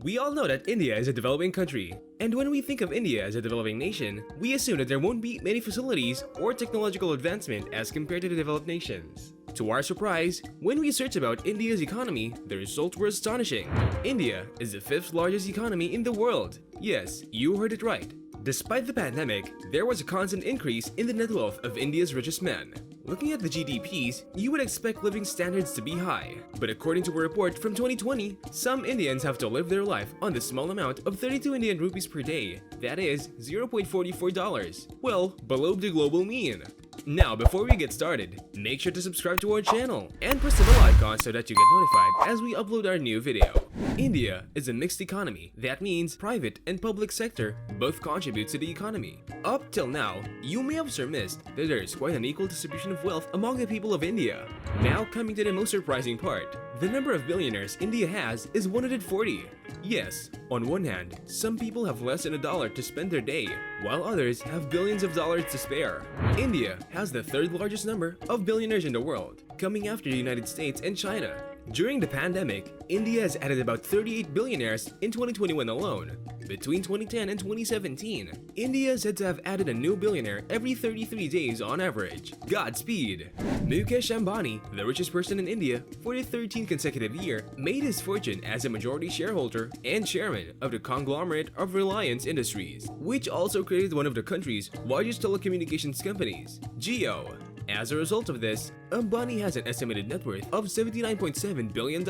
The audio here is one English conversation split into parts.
We all know that India is a developing country, and when we think of India as a developing nation, we assume that there won't be many facilities or technological advancement as compared to the developed nations. To our surprise, when we searched about India's economy, the results were astonishing. India is the fifth largest economy in the world. Yes, you heard it right. Despite the pandemic, there was a constant increase in the net wealth of India's richest men. Looking at the GDPs, you would expect living standards to be high. But according to a report from 2020, some Indians have to live their life on the small amount of 32 Indian rupees per day. That is $0.44. Well, below the global mean. Now, before we get started, make sure to subscribe to our channel and press the bell icon so that you get notified as we upload our new video. India is a mixed economy. That means private and public sector both contribute to the economy. Up till now, you may have surmised that there is quite an equal distribution of wealth among the people of India. Now coming to the most surprising part, the number of billionaires India has is 140. Yes, on one hand, some people have less than $1 to spend their day, while others have billions of dollars to spare. India has the third largest number of billionaires in the world, coming after the United States and China. During the pandemic, India has added about 38 billionaires in 2021 alone. Between 2010 and 2017, India is said to have added a new billionaire every 33 days on average. Godspeed! Mukesh Ambani, the richest person in India for the 13th consecutive year, made his fortune as a majority shareholder and chairman of the conglomerate of Reliance Industries, which also created one of the country's largest telecommunications companies, Jio. As a result of this, Ambani has an estimated net worth of $79.7 billion.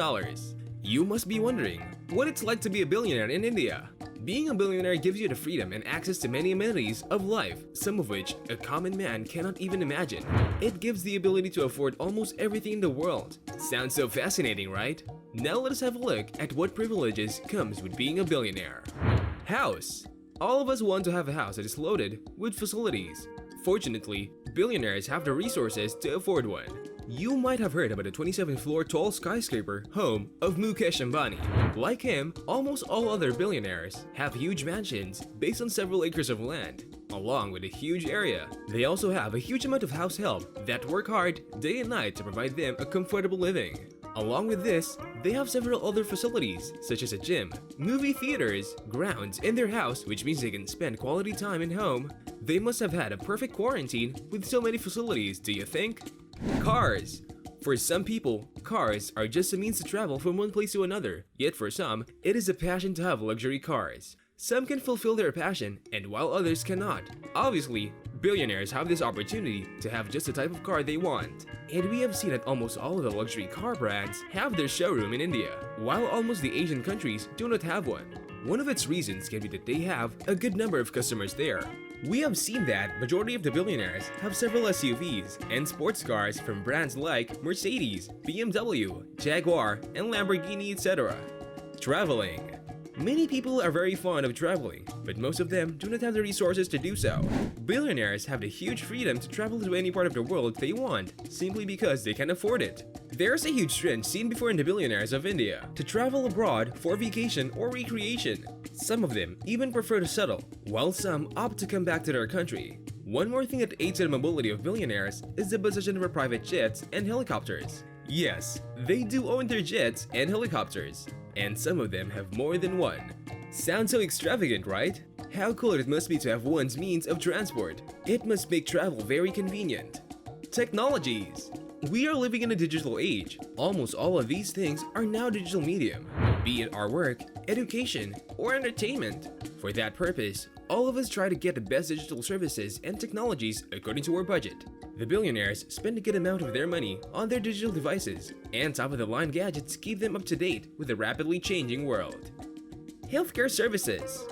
You must be wondering what it's like to be a billionaire in India. Being a billionaire gives you the freedom and access to many amenities of life, some of which a common man cannot even imagine. It gives the ability to afford almost everything in the world. Sounds so fascinating, right? Now let us have a look at what privileges comes with being a billionaire. House. All of us want to have a house that is loaded with facilities. Fortunately, billionaires have the resources to afford one. You might have heard about the 27th-floor tall skyscraper home of Mukesh Ambani. Like him, almost all other billionaires have huge mansions based on several acres of land, along with a huge area. They also have a huge amount of house help that work hard day and night to provide them a comfortable living. Along with this, they have several other facilities, such as a gym, movie theaters, grounds in their house, which means they can spend quality time in home. They must have had a perfect quarantine with so many facilities, do you think? Cars. For some people, cars are just a means to travel from one place to another, yet for some, it is a passion to have luxury cars. Some can fulfill their passion, and while others cannot. Obviously, billionaires have this opportunity to have just the type of car they want. And we have seen that almost all of the luxury car brands have their showroom in India, while almost the Asian countries do not have one. One of its reasons can be that they have a good number of customers there. We have seen that majority of the billionaires have several SUVs and sports cars from brands like Mercedes, BMW, Jaguar, and Lamborghini, etc. Traveling. Many people are very fond of traveling, but most of them do not have the resources to do so. Billionaires have the huge freedom to travel to any part of the world they want, simply because they can afford it. There's a huge trend seen before in the billionaires of India to travel abroad for vacation or recreation. Some of them even prefer to settle, while some opt to come back to their country. One more thing that aids in the mobility of billionaires is the possession of private jets and helicopters. Yes, they do own their jets and helicopters, and some of them have more than one. Sounds so extravagant, right? How cool it must be to have one's means of transport. It must make travel very convenient. Technologies. We are living in a digital age. Almost all of these things are now digital medium, be it our work, education, or entertainment. For that purpose, all of us try to get the best digital services and technologies according to our budget. The billionaires spend a good amount of their money on their digital devices, and top-of-the-line gadgets keep them up to date with the rapidly changing world. Healthcare services.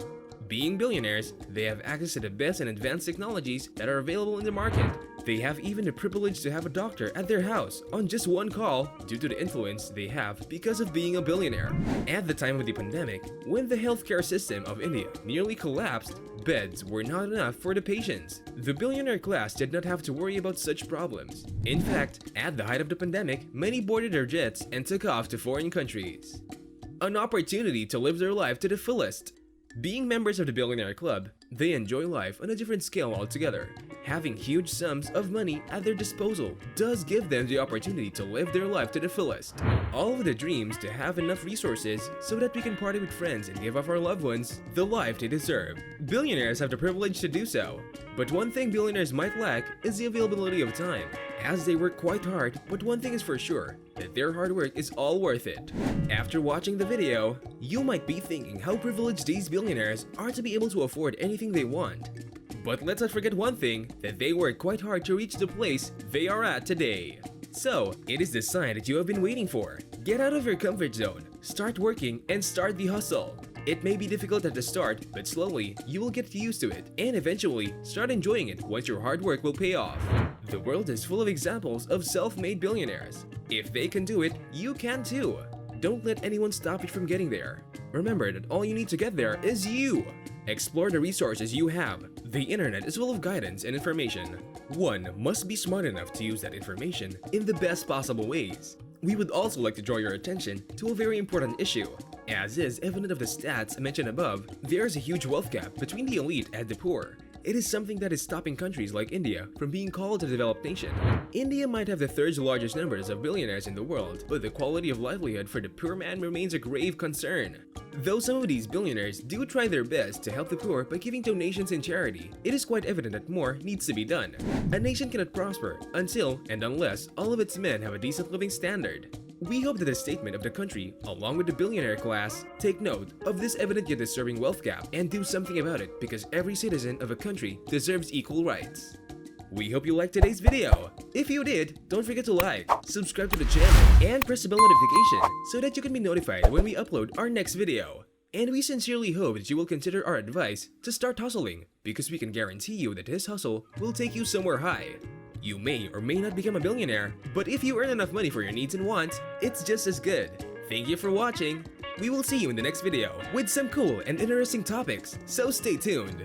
Being billionaires, they have access to the best and advanced technologies that are available in the market. They have even the privilege to have a doctor at their house on just one call due to the influence they have because of being a billionaire. At the time of the pandemic, when the healthcare system of India nearly collapsed, beds were not enough for the patients. The billionaire class did not have to worry about such problems. In fact, at the height of the pandemic, many boarded their jets and took off to foreign countries. An opportunity to live their life to the fullest. Being members of the Billionaire Club, they enjoy life on a different scale altogether. Having huge sums of money at their disposal does give them the opportunity to live their life to the fullest. All of the dreams to have enough resources so that we can party with friends and give off our loved ones the life they deserve. Billionaires have the privilege to do so. But one thing billionaires might lack is the availability of time, as they work quite hard, but one thing is for sure, that their hard work is all worth it. After watching the video, you might be thinking how privileged these billionaires are to be able to afford anything they want. But let's not forget one thing, that they work quite hard to reach the place they are at today. So, it is the sign that you have been waiting for. Get out of your comfort zone, start working, and start the hustle. It may be difficult at the start, but slowly, you will get used to it, and eventually, start enjoying it once your hard work will pay off. The world is full of examples of self-made billionaires. If they can do it, you can too. Don't let anyone stop you from getting there. Remember that all you need to get there is you. Explore the resources you have. The internet is full of guidance and information. One must be smart enough to use that information in the best possible ways. We would also like to draw your attention to a very important issue. As is evident of the stats mentioned above, there is a huge wealth gap between the elite and the poor. It is something that is stopping countries like India from being called a developed nation. India might have the third largest numbers of billionaires in the world, but the quality of livelihood for the poor man remains a grave concern. Though some of these billionaires do try their best to help the poor by giving donations and charity, it is quite evident that more needs to be done. A nation cannot prosper until and unless all of its men have a decent living standard. We hope that the statement of the country, along with the billionaire class, take note of this evident yet disturbing wealth gap and do something about it, because every citizen of a country deserves equal rights. We hope you liked today's video. If you did, don't forget to like, subscribe to the channel, and press the bell notification so that you can be notified when we upload our next video. And we sincerely hope that you will consider our advice to start hustling, because we can guarantee you that this hustle will take you somewhere high. You may or may not become a billionaire, but if you earn enough money for your needs and wants, it's just as good. Thank you for watching. We will see you in the next video with some cool and interesting topics, so stay tuned.